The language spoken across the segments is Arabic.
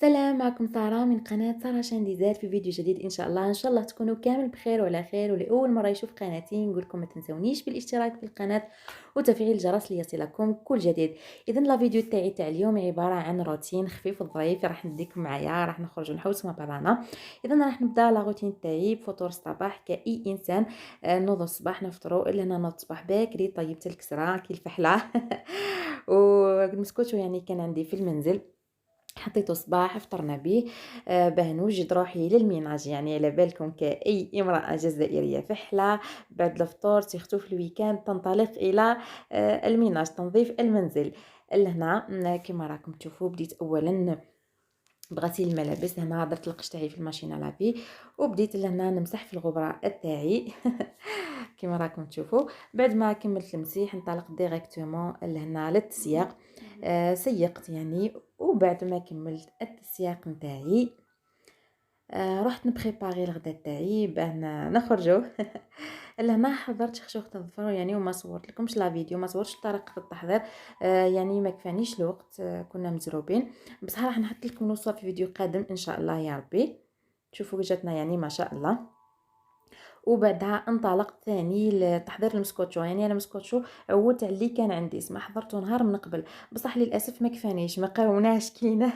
سلام، معكم سارة من قناة سارة شانديزات في فيديو جديد إن شاء الله تكونوا كامل بخير وعلى خير. ولأول مرة يشوف قناتي نقولكم ما تنسونيش بالاشتراك في القناة وتفعيل الجرس ليصلكم كل جديد. إذا لا فيديو تاع اليوم عبارة عن روتين خفيف وظريف راح نديكم معايا، راح نخرجوا نحوسوا مع بعضنا. إذا راح نبدا لا روتين تاعي بفطور الصباح كأي إنسان. نوض الصباح نفطروا، إلا أنا نوض الصباح باكري طيبت الكسرة كي الفحلة والمسكوتو يعني كان عندي في المنزل، حطيته صباح فطرنا به. باه نوجد روحي للميناج، يعني على بالكم كأي امرأة جزائرية فحلة بعد الفطور سيرتو في الويكاند تنطلق إلى الميناج، تنظيف المنزل. لهنا كما راكم تشوفوا بديت أولا بغسيل الملابس. هنا درت القش تاعي في الماشينه لافي وبديت لهنا نمسح في الغبره تاعي كما راكم تشوفوا. بعد ما كملت المسيح نطلق ديريكتومون لهنا للتسياق. سيقت يعني، وبعد ما كملت التسياق نتاعي رحت نبريباري الغدا تاعي باه نخرجوا لهنا حضرت شخشوخة الظفر يعني، وما صورت لكمش لا فيديو، ما صورتش طريقة التحضير يعني ما كفانيش الوقت. كنا مزروبين، بصح راح نحط لكم الوصفة في فيديو قادم ان شاء الله يا ربي. شوفوا جاتنا يعني ما شاء الله. وبعدها انطلقت ثاني لتحضير المسكوتشو. يعني انا المسكوتشو عودت على اللي كان عندي، اسمع حضرته نهار من قبل بصح للاسف ما كفانيش، ما قاوناش كينا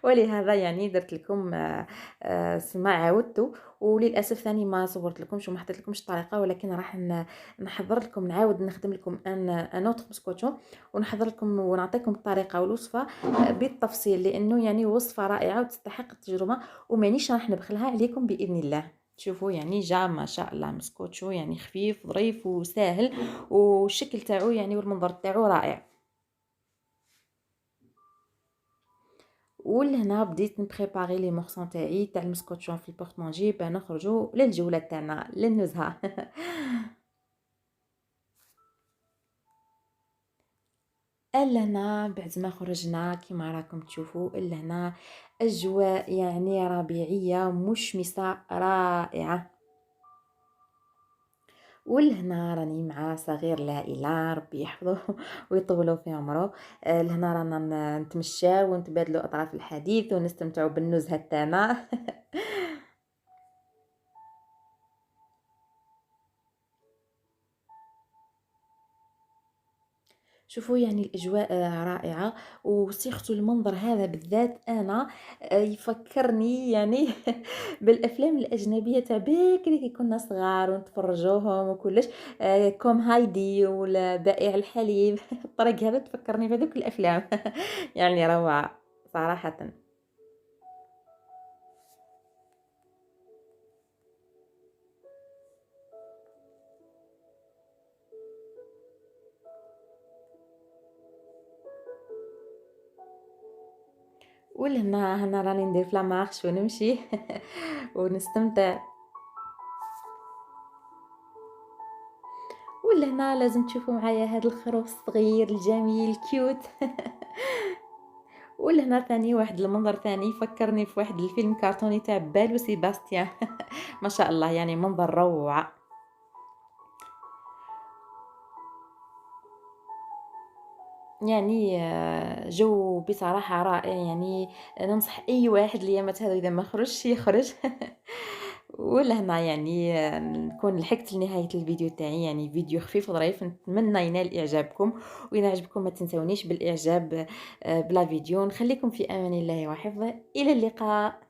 ولهذا يعني درت لكم سما عاودته. وللاسف ثاني ما صورت لكمش وما حطيت لكمش الطريقه، ولكن راح نحضر لكم، نعاود نخدم لكم ان اوتر مسكوتشو ونحضر لكم ونعطيكم الطريقه والوصفه بالتفصيل، لانه يعني وصفه رائعه وتستحق التجربه ومانيش راح نبخلها عليكم باذن الله. تشوفوا يعني جا ما شاء الله مسكوتشو يعني خفيف ظريف وسهل، والشكل تاعو يعني والمنظر تاعو رائع. ولهنا بديت نبريباري لي مورسون تاعي تاع المسكوتشون في البورطمونجي باه نخرجوا للجوله تاعنا للنزهه لهنا بعد ما خرجنا كما راكم تشوفوا لهنا اجواء يعني ربيعيه مشمسه رائعه. ولهنا راني مع صغير العائلة ربي يحفظه ويطولوا في عمره. لهنا رانا نتمشاو ونتبادلوا أطراف الحديث ونستمتعوا بالنزهة تاعنا شوفوا يعني الأجواء رائعة، وسيختو المنظر هذا بالذات أنا يفكرني يعني بالأفلام الأجنبية تاع بكري كي كنا صغار ونتفرجوهم وكلش. كوم هايدي ولا بائع الحليب الطريق هذا تفكرني بهذوك الأفلام يعني روعة صراحة. ولهنا راني ندير في لامارش ونمشي ونستمتع. ولهنا لازم تشوفوا معايا هذا الخروف الصغير الجميل كيوت ولهنا ثاني واحد المنظر ثاني فكرني في واحد الفيلم كرتوني تاع بال وسيباستيان ما شاء الله يعني منظر روعة. يعني جو بصراحة رائع يعني. ننصح أي واحد الأيامات هذا إذا ما خرجش يخرج ولهنا يعني نكون لحقت لنهاية الفيديو تاعي، يعني فيديو خفيف وظريف نتمنى ينال إعجابكم. وإذا عجبكم ما تنسونيش بالإعجاب بلا فيديو. نخليكم في أمان الله وحفظه، إلى اللقاء.